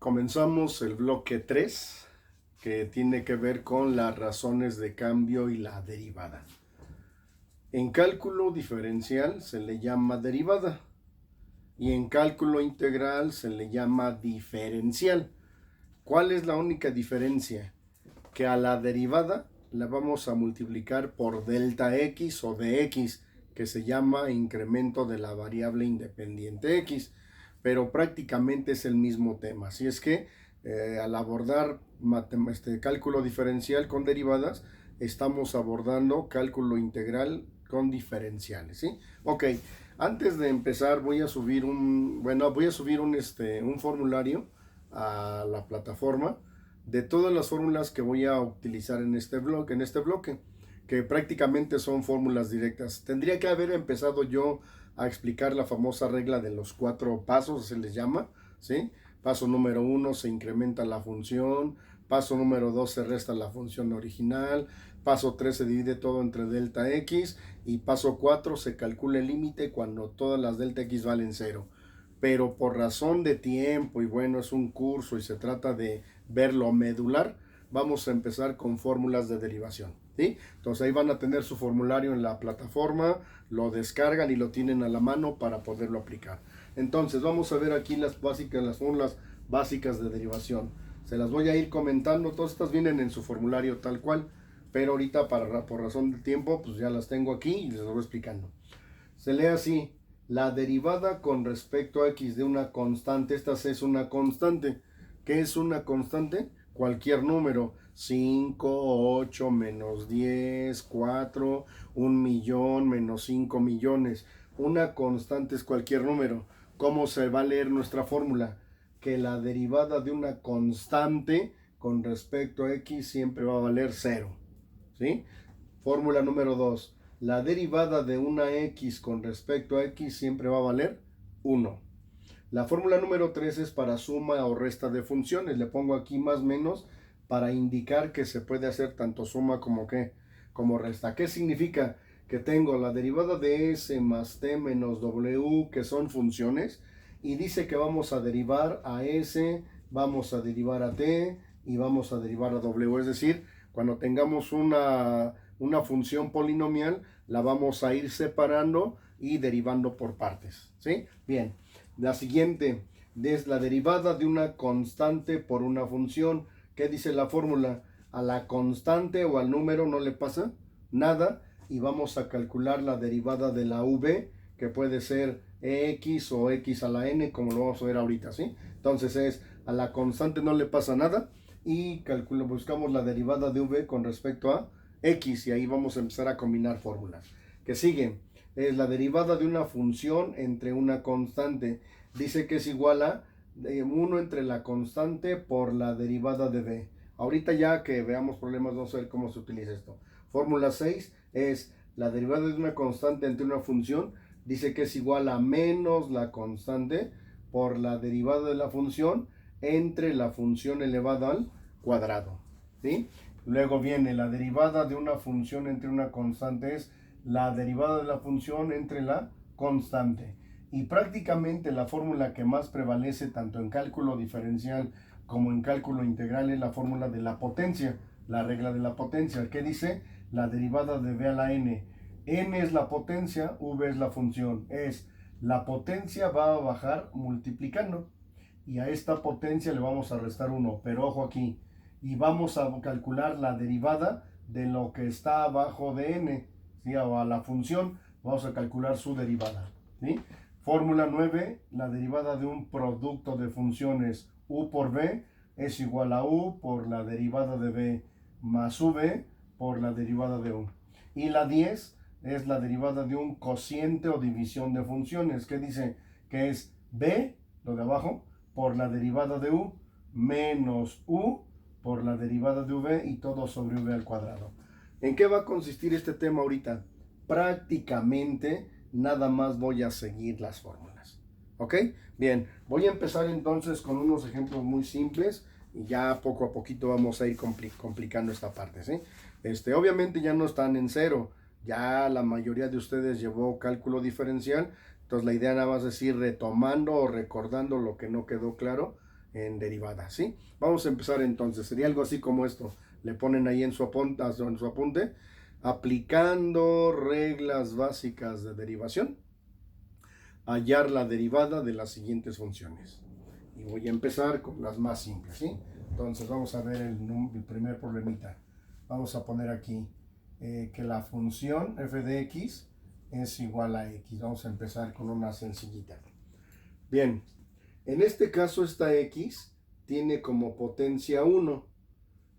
Comenzamos el bloque 3, que tiene que ver con las razones de cambio y la derivada. En cálculo diferencial se le llama derivada y en cálculo integral se le llama diferencial. ¿Cuál es la única diferencia? Que a la derivada la vamos a multiplicar por delta x o dx, que se llama incremento de la variable independiente x, pero prácticamente es el mismo tema. Así es que al abordar cálculo diferencial con derivadas, estamos abordando cálculo integral con diferenciales, ¿sí? Ok, antes de empezar voy a subir un formulario a la plataforma de todas las fórmulas que voy a utilizar en este bloque, que prácticamente son fórmulas directas. Tendría que haber empezado yo a explicar la famosa regla de los 4 pasos, se les llama, ¿sí? Paso número 1, se incrementa la función. Paso número 2, se resta la función original. Paso 3, se divide todo entre delta x. Y paso 4, se calcula el límite cuando todas las delta x valen 0. Pero por razón de tiempo, y bueno, es un curso y se trata de ver lo medular, vamos a empezar con fórmulas de derivación, ¿sí? Entonces ahí van a tener su formulario en la plataforma, lo descargan y lo tienen a la mano para poderlo aplicar. Entonces vamos a ver aquí las fórmulas básicas de derivación. Se las voy a ir comentando, todas estas vienen en su formulario tal cual, pero ahorita por razón de tiempo pues ya las tengo aquí y les voy explicando. Se lee así: la derivada con respecto a x de una constante. Esta es una constante. ¿Qué es una constante? Cualquier número: 5, 8, menos 10, 4, 1 millón, menos 5 millones. Una constante es cualquier número. ¿Cómo se va a leer nuestra fórmula? Que la derivada de una constante con respecto a x siempre va a valer 0, ¿sí? Fórmula número 2. La derivada de una x con respecto a x siempre va a valer 1. La fórmula número 3 es para suma o resta de funciones. Le pongo aquí más menos para indicar que se puede hacer tanto suma como resta. ¿Qué significa? Que tengo la derivada de s más t menos w, que son funciones, y dice que vamos a derivar a s, vamos a derivar a t y vamos a derivar a w. Es decir, cuando tengamos una función polinomial, la vamos a ir separando y derivando por partes, ¿sí? Bien, la siguiente es la derivada de una constante por una función. ¿Qué dice la fórmula? A la constante o al número no le pasa nada y vamos a calcular la derivada de la v, que puede ser x o x a la n, como lo vamos a ver ahorita, ¿sí? Entonces es a la constante no le pasa nada y buscamos la derivada de v con respecto a x, y ahí vamos a empezar a combinar fórmulas. ¿Qué sigue? Es la derivada de una función entre una constante. Dice que es igual a 1 entre la constante por la derivada de v. Ahorita ya que veamos problemas vamos a ver cómo se utiliza esto. Fórmula 6 es la derivada de una constante entre una función. Dice que es igual a menos la constante por la derivada de la función entre la función elevada al cuadrado, ¿sí? Luego viene la derivada de una función entre una constante, es la derivada de la función entre la constante. Y prácticamente la fórmula que más prevalece tanto en cálculo diferencial como en cálculo integral es la fórmula de la potencia, la regla de la potencia, que dice la derivada de v a la n. N es la potencia, v es la función. La potencia va a bajar multiplicando y a esta potencia le vamos a restar 1, pero ojo aquí, y vamos a calcular la derivada de lo que está abajo de n, ¿sí? O a la función vamos a calcular su derivada, ¿sí? Fórmula 9, la derivada de un producto de funciones u por v es igual a u por la derivada de v más v por la derivada de u. Y la 10 es la derivada de un cociente o división de funciones, que dice que es b, lo de abajo, por la derivada de u menos u por la derivada de v y todo sobre v al cuadrado. ¿En qué va a consistir este tema ahorita? Prácticamente nada más voy a seguir las fórmulas, ¿ok? Bien, voy a empezar entonces con unos ejemplos muy simples y ya poco a poquito vamos a ir complicando esta parte, ¿sí? Obviamente ya no están en cero, ya la mayoría de ustedes llevó cálculo diferencial, entonces la idea nada más es ir retomando o recordando lo que no quedó claro en derivada, ¿sí? Vamos a empezar entonces. Sería algo así como esto. Le ponen ahí en su apunte, aplicando reglas básicas de derivación, hallar la derivada de las siguientes funciones. Y voy a empezar con las más simples, ¿sí? Entonces vamos a ver el primer problemita. Vamos a poner aquí que la función f de x es igual a x. Vamos a empezar con una sencillita. Bien, en este caso esta x tiene como potencia 1.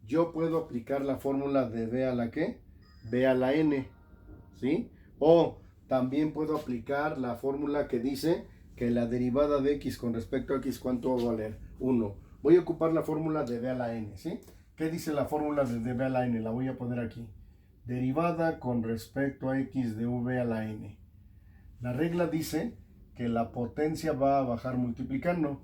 Yo puedo aplicar la fórmula de b a la ¿qué? B a la n, ¿sí? O también puedo aplicar la fórmula que dice que la derivada de x con respecto a x, ¿cuánto va a valer? 1. Voy a ocupar la fórmula de b a la n, ¿sí? ¿Qué dice la fórmula de b a la n? La voy a poner aquí. Derivada con respecto a x de v a la n. La regla dice que la potencia va a bajar multiplicando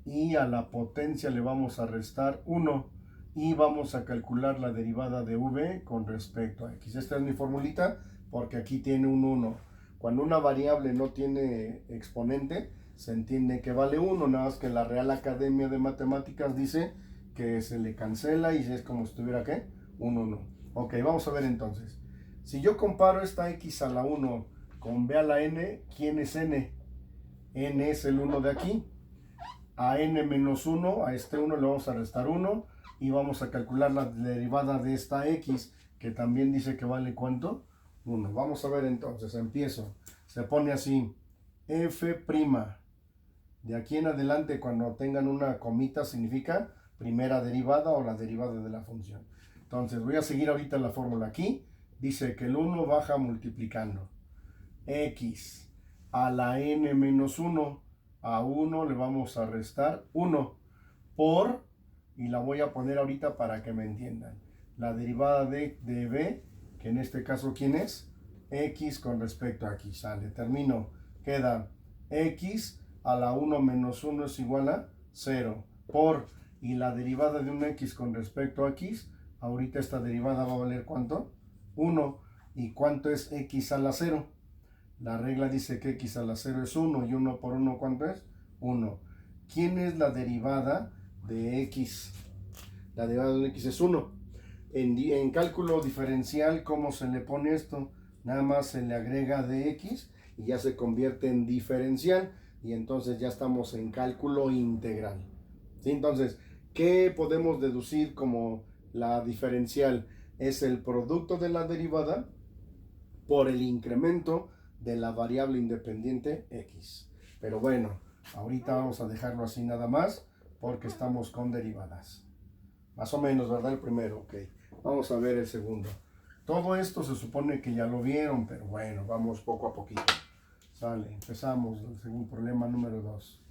y a la potencia le vamos a restar 1 y vamos a calcular la derivada de v con respecto a x. Esta es mi formulita porque aquí tiene un 1. Cuando una variable no tiene exponente, se entiende que vale 1, nada más que la Real Academia de Matemáticas dice que se le cancela y es como si estuviera, ¿qué? Un 1. Ok, vamos a ver entonces. Si yo comparo esta x a la 1 con b a la n, ¿quién es n? N es el 1 de aquí. A n menos 1, a este 1 le vamos a restar 1 y vamos a calcular la derivada de esta x, que también dice que vale ¿cuánto? 1. Vamos a ver entonces, empiezo. Se pone así, f'. De aquí en adelante, cuando tengan una comita, significa primera derivada o la derivada de la función. Entonces, voy a seguir ahorita la fórmula aquí. Dice que el 1 baja multiplicando. X a la n menos 1. A 1 le vamos a restar 1 por, y la voy a poner ahorita para que me entiendan, la derivada de b, que en este caso ¿quién es? X con respecto a aquí. Sale, termino, queda x a la 1 menos 1 es igual a 0 por, y la derivada de un x con respecto a x, ahorita esta derivada va a valer ¿cuánto? 1. ¿Y cuánto es x a la 0? La regla dice que x a la 0 es 1 y 1 por 1 ¿cuánto es? 1. ¿Quién es la derivada de x? La derivada de x es 1. En cálculo diferencial, ¿cómo se le pone esto? Nada más se le agrega dx y ya se convierte en diferencial y entonces ya estamos en cálculo integral. ¿Sí? Entonces, ¿qué podemos deducir como la diferencial? Es el producto de la derivada por el incremento de la variable independiente x. Pero bueno, ahorita vamos a dejarlo así nada más porque estamos con derivadas. Más o menos, ¿verdad? El primero, ok. Vamos a ver el segundo. Todo esto se supone que ya lo vieron, pero bueno, vamos poco a poquito. Sale, empezamos el segundo problema número 2.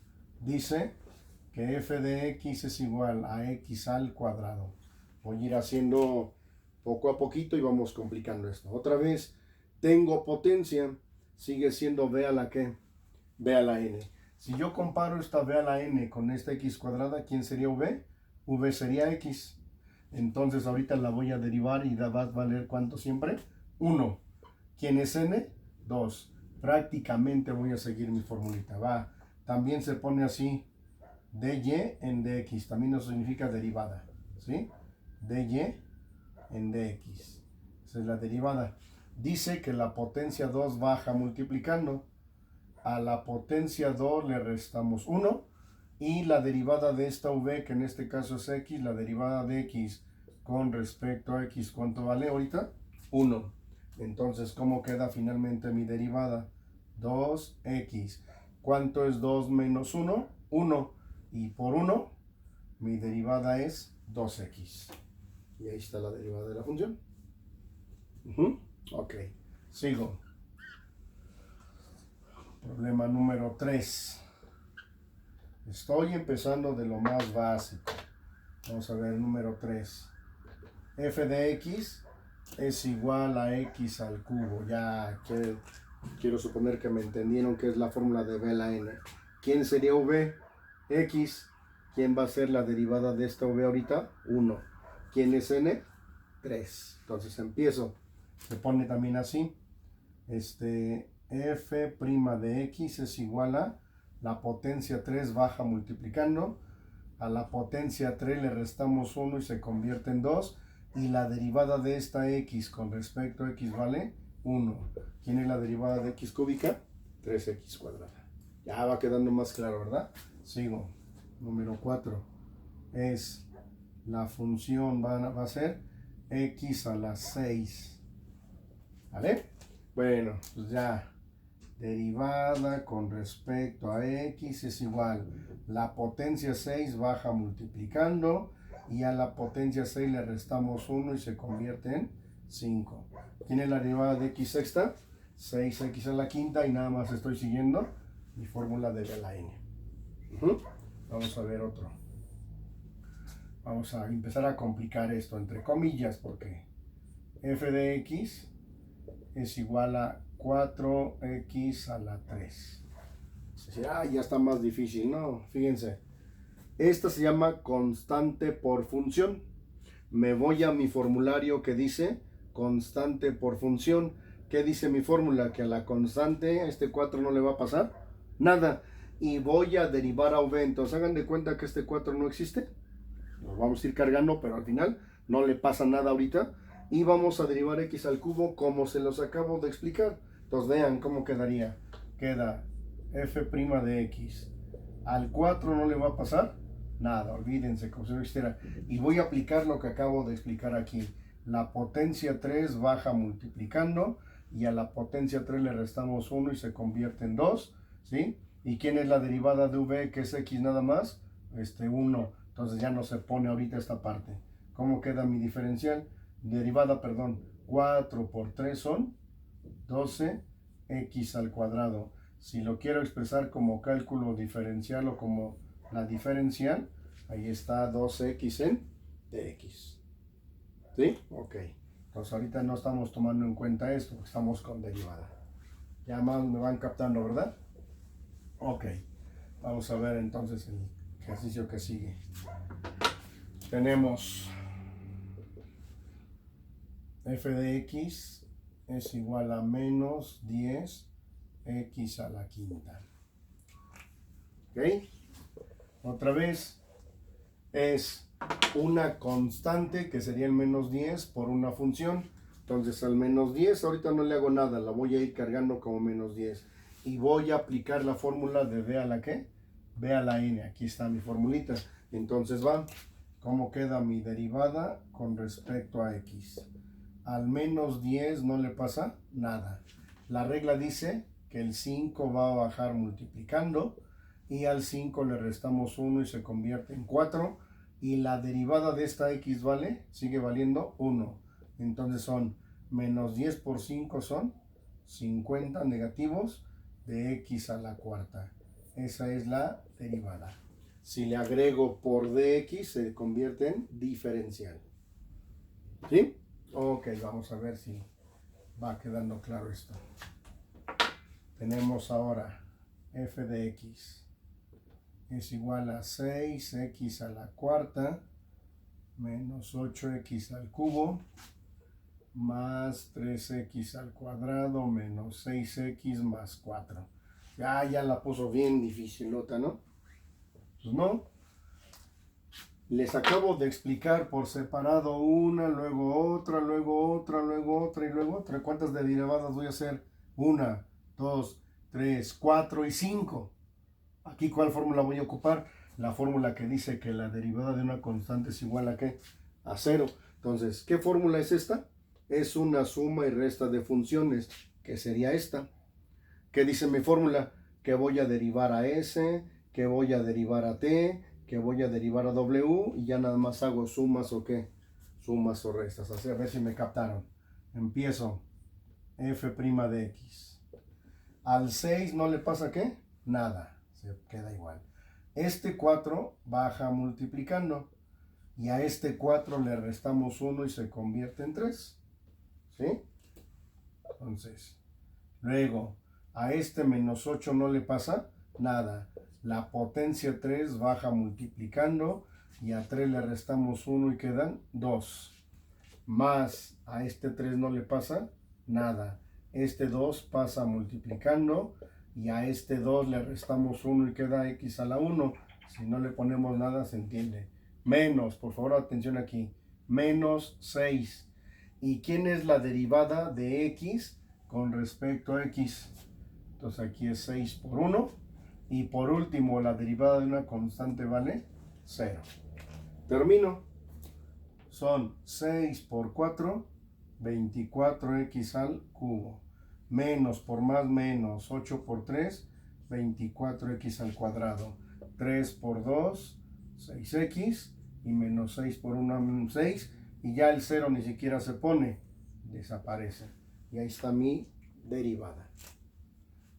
Dice que f de x es igual a x al cuadrado. Voy a ir haciendo poco a poquito y vamos complicando esto. Otra vez, tengo potencia, sigue siendo b a la ¿qué? B a la n. Si yo comparo esta b a la n con esta x cuadrada, ¿quién sería v? V sería x. Entonces ahorita la voy a derivar y va a valer ¿cuánto siempre? 1. ¿Quién es n? 2. Prácticamente voy a seguir mi formulita. Va. También se pone así, dy en dx. También eso significa derivada. ¿Sí? dy en dx. Esa es la derivada. Dice que la potencia 2 baja multiplicando. A la potencia 2 le restamos 1. Y la derivada de esta v, que en este caso es x, la derivada de x con respecto a x, ¿cuánto vale ahorita? 1. Entonces, ¿cómo queda finalmente mi derivada? 2x. ¿Cuánto es 2 menos 1? 1. Y por 1, mi derivada es 2x. Y ahí está la derivada de la función. Ok, sigo. Problema número 3. Estoy empezando de lo más básico. Vamos a ver el número 3. F de x es igual a x al cubo. Ya quiero suponer que me entendieron que es la fórmula de b a la n. ¿Quién sería v? X. ¿Quién va a ser la derivada de esta v ahorita? 1. ¿Quién es n? 3. Entonces empiezo. Se pone también así. F' de x es igual a la potencia 3 baja multiplicando. a la potencia 3 le restamos 1 y se convierte en 2. Y la derivada de esta x con respecto a x vale 1. ¿Quién es la derivada de x cúbica? 3x cuadrada. Ya va quedando más claro, ¿verdad? Sigo. Número 4 es la función, va a ser x a la 6. ¿Vale? Bueno, pues ya. Derivada con respecto a x es igual. La potencia 6 baja multiplicando. Y a la potencia 6 le restamos 1 y se convierte en 5. ¿Quién es la derivada de x sexta? 6x a la quinta y nada más estoy siguiendo mi fórmula de b a la n. Vamos a ver otro. Vamos a empezar a complicar esto entre comillas porque f de x es igual a 4x a la 3. Ya está más difícil, ¿no? Fíjense. Esta se llama constante por función. Me voy a mi formulario que dice constante por función. ¿Qué dice mi fórmula? Que a la constante, a este 4 no le va a pasar nada. Y voy a derivar a v. Entonces hagan de cuenta que este 4 no existe. Lo vamos a ir cargando, pero al final no le pasa nada ahorita. Y vamos a derivar x al cubo como se los acabo de explicar. Entonces vean cómo quedaría. Queda f' de x. Al 4 no le va a pasar nada, olvídense, como si no existiera. Y voy a aplicar lo que acabo de explicar aquí. La potencia 3 baja multiplicando y a la potencia 3 le restamos 1 y se convierte en 2, ¿sí? ¿Y quién es la derivada de v, que es x nada más? 1. Entonces ya no se pone ahorita esta parte. ¿Cómo queda mi diferencial? Derivada, perdón, 4 por 3 son 12x al cuadrado. Si lo quiero expresar como cálculo diferencial o como la diferencial, ahí está 2x en dx. ¿Sí? Ok. Entonces ahorita no estamos tomando en cuenta esto, estamos con derivada. Ya más me van captando, ¿verdad? Ok. Vamos a ver entonces el ejercicio que sigue. Tenemos f de x es igual a menos 10x a la quinta. ¿Ok? Otra vez es una constante que sería el menos 10 por una función. Entonces al menos 10 ahorita no le hago nada, la voy a ir cargando como menos 10. Y voy a aplicar la fórmula de b a la ¿qué? B a la n. Aquí está mi formulita. Entonces va, ¿cómo queda mi derivada con respecto a x? Al menos 10 no le pasa nada. La regla dice que el 5 va a bajar multiplicando. Y al 5 le restamos 1 y se convierte en 4. Y la derivada de esta x vale, sigue valiendo 1. Entonces son menos 10 por 5 son 50 negativos de x a la cuarta. Esa es la derivada. Si le agrego por dx se convierte en diferencial. ¿Sí? Ok, vamos a ver si va quedando claro esto. Tenemos ahora f de x es igual a 6x a la cuarta menos 8x al cubo más 3x al cuadrado menos 6x más 4. Ya la puso bien dificilota, ¿no? Pues no. Les acabo de explicar por separado una, luego otra, luego otra, luego otra y luego otra. ¿Cuántas derivadas voy a hacer? 1, 2, 3, 4 y 5. Aquí, ¿cuál fórmula voy a ocupar? La fórmula que dice que la derivada de una constante es igual a ¿qué? A 0. Entonces, ¿qué fórmula es esta? Es una suma y resta de funciones, que sería esta. ¿Qué dice mi fórmula? Que voy a derivar a s, que voy a derivar a t, que voy a derivar a w, y ya nada más hago sumas o qué. Sumas o restas. Así, a ver si me captaron. Empiezo. f' de x. Al 6 no le pasa ¿qué? Nada. Se queda igual. Este 4 baja multiplicando. Y a este 4 le restamos 1 y se convierte en 3. ¿Sí? Entonces, luego, a este menos 8 no le pasa nada. La potencia 3 baja multiplicando. Y a 3 le restamos 1 y quedan 2. Más a este 3 no le pasa nada. Este 2 pasa multiplicando. Y a este 2 le restamos 1 y queda x a la 1. Si no le ponemos nada, se entiende. Menos, por favor, atención aquí. Menos 6. ¿Y quién es la derivada de x con respecto a x? Entonces aquí es 6 por 1. Y por último, la derivada de una constante vale 0. Termino. Son 6 por 4, 24x al cubo. Menos por más menos, 8 por 3, 24x al cuadrado. 3 por 2, 6x. Y menos 6 por 1, 6. Y ya el 0 ni siquiera se pone. Desaparece. Y ahí está mi derivada.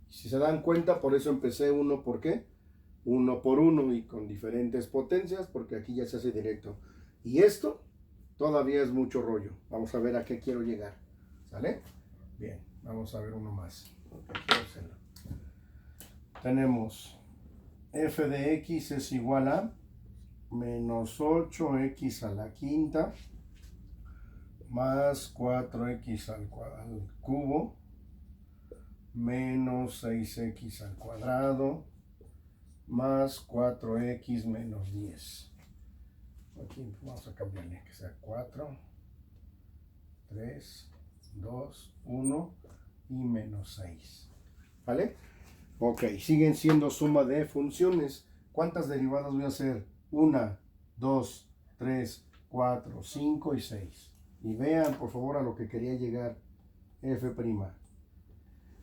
Si se dan cuenta, por eso empecé 1 por qué. 1 por 1 y con diferentes potencias, porque aquí ya se hace directo. Y esto todavía es mucho rollo. Vamos a ver a qué quiero llegar. ¿Sale? Bien, vamos a ver uno más. Tenemos f de x es igual a menos 8x a la quinta más 4x al cubo menos 6x al cuadrado más 4x menos 10. Aquí vamos a cambiarle que sea 4, 3, 2, 1 y menos 6. ¿Vale? Ok, siguen siendo suma de funciones. ¿Cuántas derivadas voy a hacer? 1, 2, 3, 4, 5 y 6. Y vean por favor a lo que quería llegar. F'.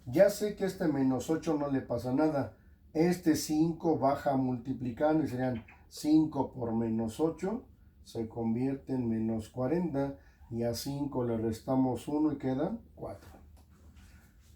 Ya sé que este menos 8 no le pasa nada. Este 5 baja multiplicando y serían 5 por menos 8 se convierte en menos 40 y a 5 le restamos 1 y quedan 4.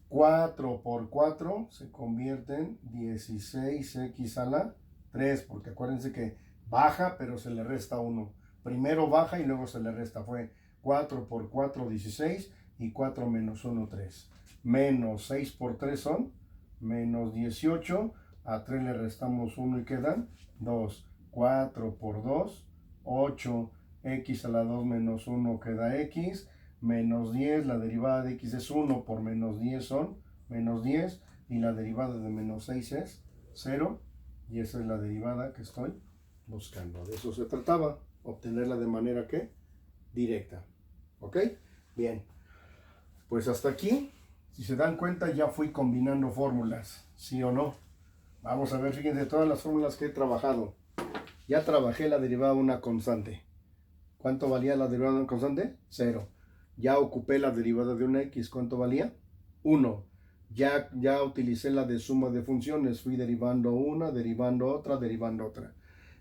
4 por 4 se convierte en 16x a la 3, porque acuérdense que baja pero se le resta 1. Primero baja y luego se le resta. Fue 4 por 4, 16 y 4 menos 1, 3. Menos 6 por 3 son menos 18. A 3 le restamos 1 y quedan 2. 4 por 2, 8. X a la 2 menos 1 queda x. Menos 10, la derivada de x es 1 por menos 10 son menos 10. Y la derivada de menos 6 es 0. Y esa es la derivada que estoy buscando. De eso se trataba. Obtenerla de manera que directa. ¿Ok? Bien. Pues hasta aquí. Si se dan cuenta, ya fui combinando fórmulas, ¿sí o no? Vamos a ver, fíjense, todas las fórmulas que he trabajado. Ya trabajé la derivada de una constante. ¿Cuánto valía la derivada de una constante? 0. Ya ocupé la derivada de una x. ¿Cuánto valía? 1. Ya utilicé la de suma de funciones. Fui derivando una, derivando otra, derivando otra.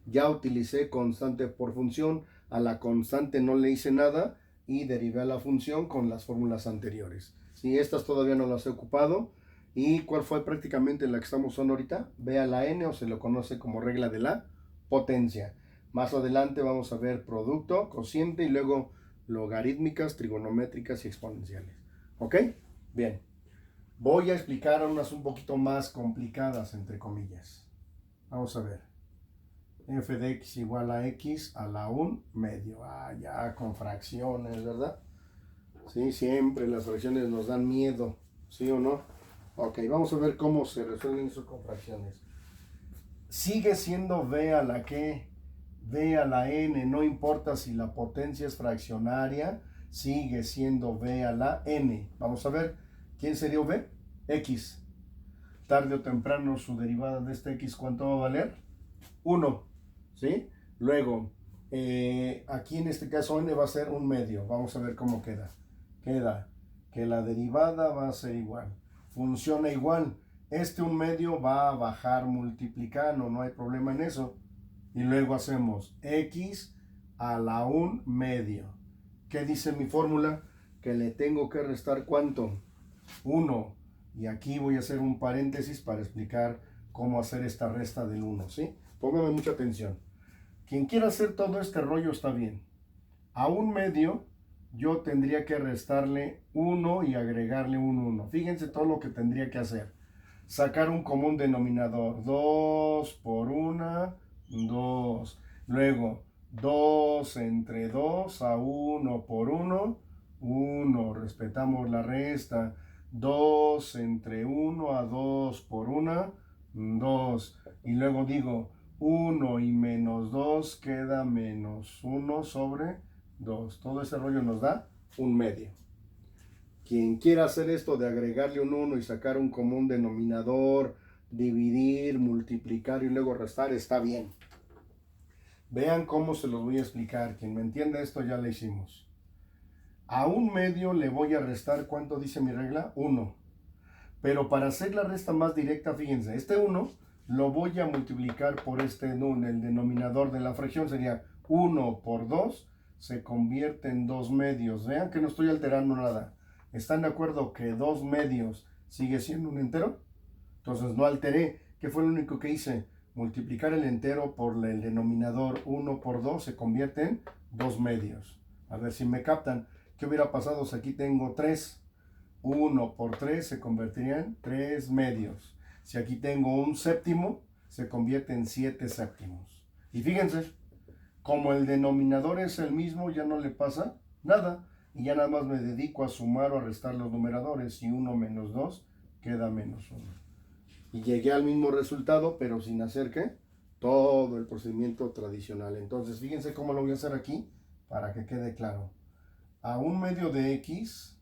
Ya utilicé constante por función. A la constante no le hice nada y derivé a la función con las fórmulas anteriores. Si estas todavía no las he ocupado. ¿Y cuál fue prácticamente la que estamos usando ahorita? B a la n, o se lo conoce como regla de la potencia. Más adelante vamos a ver producto, cociente y luego logarítmicas, trigonométricas y exponenciales. ¿Ok? Bien. Voy a explicar unas un poquito más complicadas, entre comillas. Vamos a ver. F de x igual a x a la 1 medio. Ya con fracciones, ¿verdad? Sí, siempre las fracciones nos dan miedo, ¿sí o no? Ok, vamos a ver cómo se resuelven eso con fracciones. Sigue siendo b a la que, b a la n, no importa si la potencia es fraccionaria, sigue siendo b a la n. Vamos a ver, ¿quién sería v? X. Tarde o temprano su derivada de este x, ¿cuánto va a valer? 1, ¿sí? Luego, aquí en este caso n va a ser un medio. Vamos a ver cómo queda. Queda que la derivada va a ser igual. Funciona igual. Un medio va a bajar multiplicando, no hay problema en eso. Y luego hacemos x a la 1 medio. ¿Qué dice mi fórmula? Que le tengo que restar ¿cuánto? 1. Y aquí voy a hacer un paréntesis para explicar cómo hacer esta resta del 1, ¿sí? Póngame mucha atención. Quien quiera hacer todo este rollo está bien. A 1 medio yo tendría que restarle 1 y agregarle un 1. Fíjense todo lo que tendría que hacer. Sacar un común denominador. 2 por 1, 2. Luego 2 entre 2 a 1 por 1, 1. Respetamos la resta. 2 entre 1 a 2 por 1, 2. Y luego digo 1 y menos 2 queda menos 1 sobre 2. Todo ese rollo nos da un medio. Quien quiera hacer esto de agregarle un 1 y sacar un común denominador, dividir, multiplicar y luego restar, está bien. Vean cómo se los voy a explicar. Quien me entienda esto ya lo hicimos. A un medio le voy a restar, ¿cuánto dice mi regla? 1. Pero para hacer la resta más directa, fíjense, este 1 lo voy a multiplicar por este, el denominador de la fracción sería 1 por 2, se convierte en 2 medios. Vean que no estoy alterando nada. ¿Están de acuerdo que 2 medios sigue siendo un entero? Entonces no alteré. ¿Qué fue lo único que hice? Multiplicar el entero por el denominador 1 por 2 se convierte en 2 medios. A ver si me captan. ¿Qué hubiera pasado si aquí tengo 3? 1 por 3 se convertiría en 3 medios. Si aquí tengo un séptimo, se convierte en 7 séptimos. Y fíjense, como el denominador es el mismo, ya no le pasa nada. Y ya nada más me dedico a sumar o a restar los numeradores. Y 1 menos 2 queda menos 1. Y llegué al mismo resultado, pero sin hacer ¿qué? Todo el procedimiento tradicional. Entonces, fíjense cómo lo voy a hacer aquí para que quede claro. A un medio de x,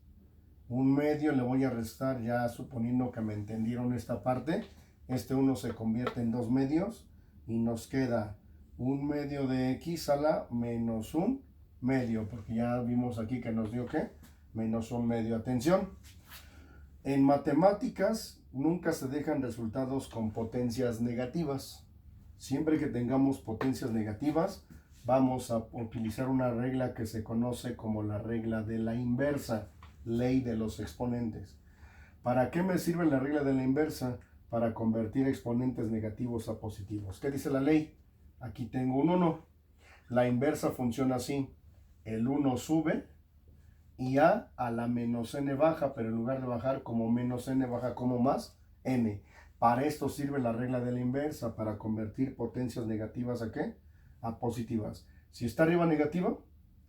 un medio le voy a restar, ya suponiendo que me entendieron esta parte. Este 1 se convierte en 2 medios y nos queda un medio de x a la menos un medio, porque ya vimos aquí que nos dio ¿qué? Menos un medio. Atención, en matemáticas nunca se dejan resultados con potencias negativas. Siempre que tengamos potencias negativas, vamos a utilizar una regla que se conoce como la regla de la inversa, ley de los exponentes. ¿Para qué me sirve la regla de la inversa? Para convertir exponentes negativos a positivos. ¿Qué dice la ley? Aquí tengo un 1. La inversa funciona así. El 1 sube y a la menos n baja, pero en lugar de bajar como menos n, baja como más n. Para esto sirve la regla de la inversa, para convertir potencias negativas ¿a qué? A positivas. Si está arriba negativa,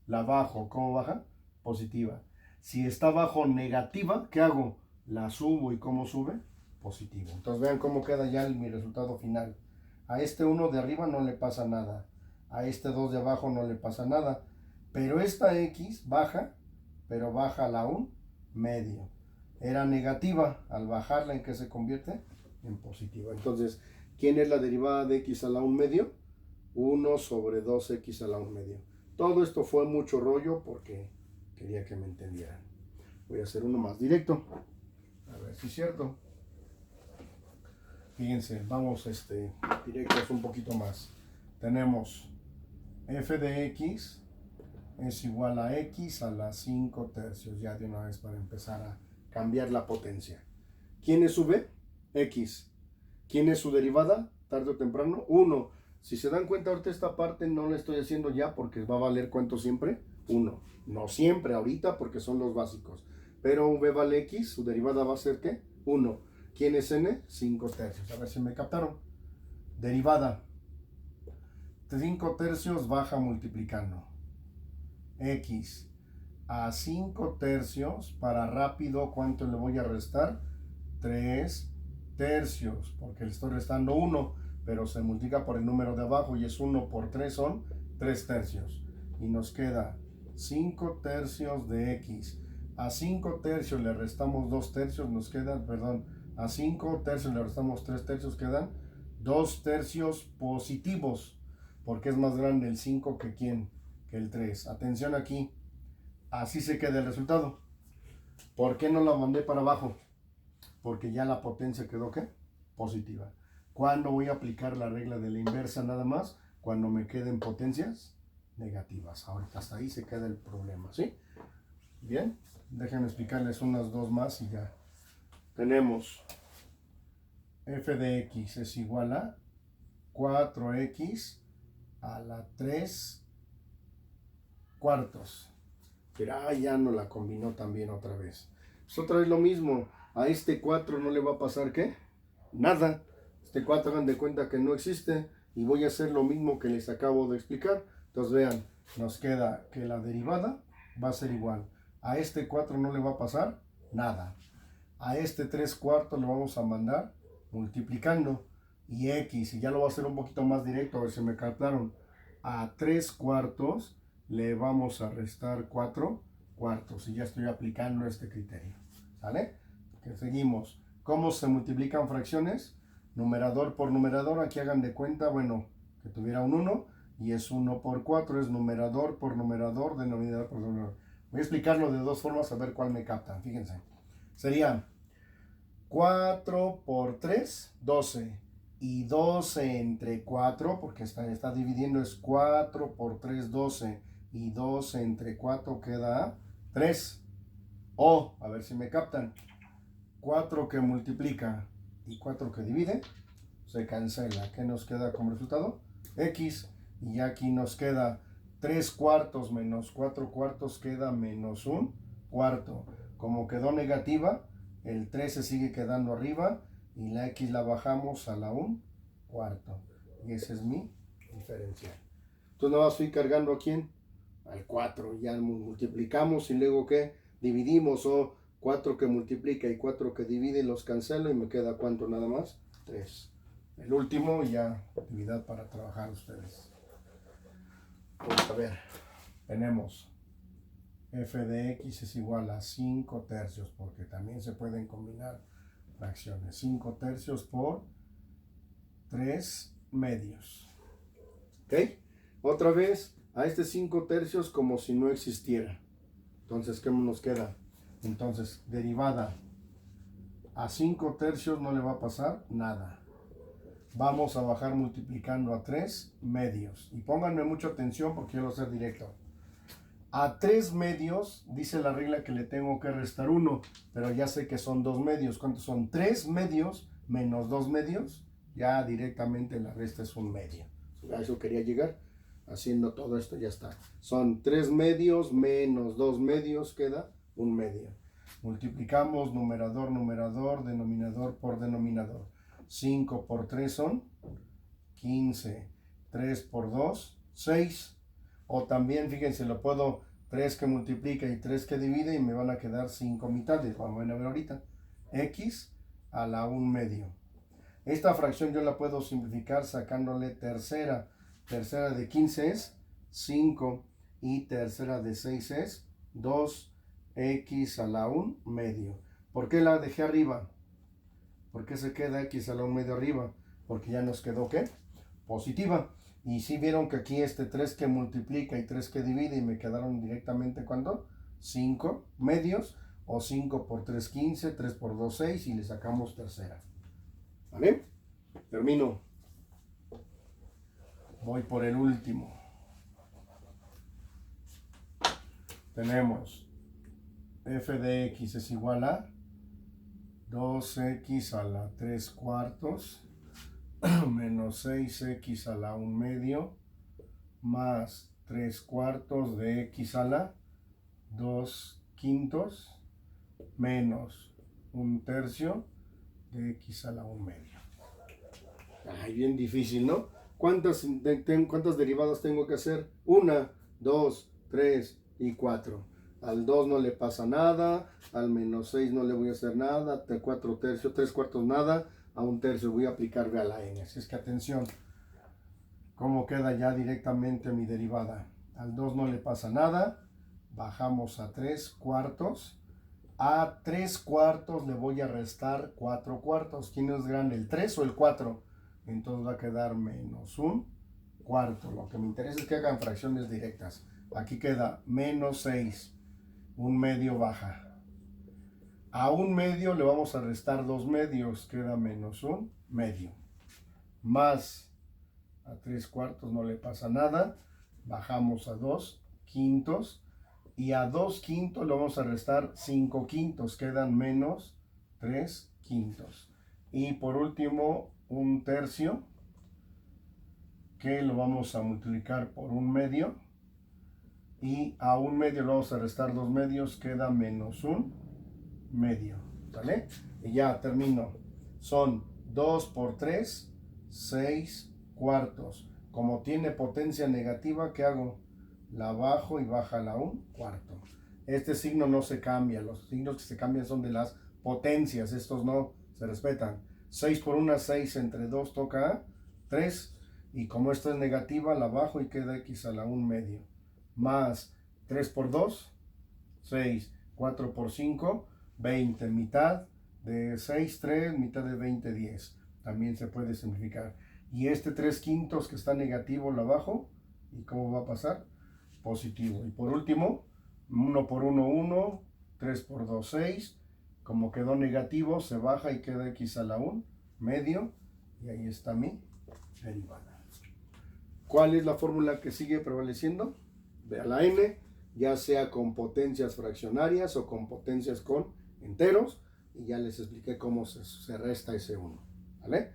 la bajo. ¿Cómo baja? Positiva. Si está abajo negativa, ¿qué hago? La subo. ¿Y cómo sube? Positivo. Entonces vean cómo queda ya mi resultado final. A este 1 de arriba no le pasa nada. A este 2 de abajo no le pasa nada. Pero esta x baja, pero baja a la un medio. Era negativa. Al bajarla, ¿en qué se convierte? En positiva. Entonces, ¿quién es la derivada de x a la un medio? 1 sobre 2x a la un medio. Todo esto fue mucho rollo porque quería que me entendieran. Voy a hacer uno más directo. A ver si es cierto. Fíjense, vamos directos un poquito más. Tenemos f de x es igual a x a la 5 tercios. Ya de una vez para empezar a cambiar la potencia. ¿Quién es su b? X. ¿Quién es su derivada? Tarde o temprano, 1. Si se dan cuenta, ahorita esta parte no la estoy haciendo ya porque va a valer ¿cuánto siempre? 1. No siempre, ahorita porque son los básicos. Pero v vale x, su derivada va a ser ¿qué? 1. ¿Quién es n? 5 tercios. A ver si me captaron. Derivada. 5 tercios baja multiplicando. X a 5 tercios, para rápido, ¿cuánto le voy a restar? 3 tercios, porque le estoy restando 1, pero se multiplica por el número de abajo y es 1 por 3 son 3 tercios. Y nos queda 5 tercios de x. A 5 tercios le restamos 2 tercios, nos quedan, perdón, a 5 tercios le restamos 3 tercios, quedan 2 tercios positivos, porque es más grande el 5 que ¿quién? Que el 3. Atención aquí, así se queda el resultado. ¿Por qué no la mandé para abajo? Porque ya la potencia quedó ¿qué? Positiva. ¿Cuándo voy a aplicar la regla de la inversa nada más? Cuando me queden potencias negativas. Ahorita hasta ahí se queda el problema, ¿sí? Bien, déjenme explicarles unas dos más y ya. Tenemos f de x es igual a 4x a la 3 cuartos. Pero ya no la combinó también otra vez. Pues otra vez lo mismo. A este 4 no le va a pasar ¿qué? Nada. Este 4 hagan de cuenta que no existe. Y voy a hacer lo mismo que les acabo de explicar. Entonces vean, nos queda que la derivada va a ser igual. A este 4 no le va a pasar nada. A este 3 cuartos lo vamos a mandar multiplicando. y x, y ya lo voy a hacer un poquito más directo, a ver si me captaron. A 3 cuartos le vamos a restar 4 cuartos, y ya estoy aplicando este criterio, ¿sale? Que seguimos. ¿Cómo se multiplican fracciones? Numerador por numerador, aquí hagan de cuenta, bueno, que tuviera un 1, y es 1 por 4, es numerador por numerador, denominador por denominador. Voy a explicarlo de dos formas a ver cuál me captan, fíjense. Sería 4 por 3, 12. Y 12 entre 4, porque está dividiendo, es 4 por 3, 12. Y 12 entre 4 queda 3. O, a ver si me captan. 4 que multiplica y 4 que divide, se cancela. ¿Qué nos queda como resultado? X. Y aquí nos queda 3 cuartos menos 4 cuartos, queda menos 1 cuarto. Como quedó negativa, el 3 se sigue quedando arriba y la X la bajamos a la 1 cuarto. Y ese es mi diferencial. Entonces nada más estoy cargando a quién? Al 4. Ya multiplicamos y luego ¿qué? Dividimos, o 4 que multiplica y 4 que divide, los cancelo y me queda ¿cuánto nada más? 3. El último ya actividad para trabajar ustedes. Vamos a ver. Tenemos f de x es igual a 5 tercios, porque también se pueden combinar fracciones. 5 tercios por 3 medios. ¿Ok? Otra vez a este 5 tercios como si no existiera. Entonces, ¿qué nos queda? Entonces, derivada a 5 tercios no le va a pasar nada. Vamos a bajar multiplicando a 3 medios. Y pónganme mucha atención porque yo lo sé directo. A 3 medios, dice la regla que le tengo que restar 1, pero ya sé que son 2 medios. ¿Cuántos son? 3 medios menos 2 medios. Ya directamente la resta es un medio. A eso quería llegar. Haciendo todo esto ya está. Son 3 medios menos 2 medios, queda un medio. Multiplicamos numerador, numerador, denominador por denominador. 5 por 3 son 15. 3 por 2, 6. O también, fíjense, lo puedo 3 que multiplica y 3 que divide y me van a quedar 5 mitades. Vamos a ver ahorita. X a la 1 medio. Esta fracción yo la puedo simplificar sacándole tercera. Tercera de 15 es 5 y tercera de 6 es 2x a la 1 medio. ¿Por qué la dejé arriba? ¿Por qué se queda x a la 1 medio arriba? Porque ya nos quedó ¿qué? Positiva. Y si vieron que aquí este 3 que multiplica y 3 que divide y me quedaron directamente ¿cuánto? 5 medios, o 5 por 3, 15, 3 por 2, 6 y le sacamos tercera. ¿Vale? Termino. Voy por el último. Tenemos f de x es igual a 2x a la 3 cuartos menos 6x a la 1 medio más 3 cuartos de x a la 2 quintos menos 1 tercio de x a la 1 medio. Ay, bien difícil, ¿no? ¿Cuántas derivadas tengo que hacer? 1, 2, 3 y 4. Al 2 no le pasa nada, al menos 6 no le voy a hacer nada, 4 tercios, 3 cuartos nada, a 1 tercio voy a aplicar B a la n. Así es que atención, ¿cómo queda ya directamente mi derivada? Al 2 no le pasa nada, bajamos a 3 cuartos. A 3 cuartos le voy a restar 4 cuartos. ¿Quién es grande, el 3 o el 4? Entonces va a quedar menos 1 cuarto. Lo que me interesa es que hagan fracciones directas. Aquí queda menos 6. 1 medio baja. A 1 medio le vamos a restar 2 medios. Queda menos 1 medio. Más a 3 cuartos no le pasa nada. Bajamos a 2 quintos. Y a 2 quintos le vamos a restar 5 quintos. Quedan menos 3 quintos. Y por último, 1 tercio, que lo vamos a multiplicar por 1 medio. Y a 1 medio le vamos a restar 2 medios. Queda menos 1 medio. ¿Vale? Y ya termino. Son 2 por 3, 6 cuartos. Como tiene potencia negativa, ¿qué hago? La bajo y baja la 1 cuarto. Este signo no se cambia. Los signos que se cambian son de las potencias. Estos no se respetan. 6 por 1, 6 entre 2 toca a 3. Y como esto es negativa, la bajo y queda x a la 1 medio. Más 3 por 2, 6. 4 por 5, 20. Mitad de 6, 3. Mitad de 20, 10. También se puede simplificar. Y este 3 quintos que está negativo, la bajo. ¿Y cómo va a pasar? Positivo. Y por último, 1 por 1, 1. 3 por 2, 6. Como quedó negativo, se baja y queda x a la 1 medio. Y ahí está mi derivada. ¿Cuál es la fórmula que sigue prevaleciendo? Vea la n, ya sea con potencias fraccionarias o con potencias con enteros. Y ya les expliqué cómo se resta ese 1. ¿Vale?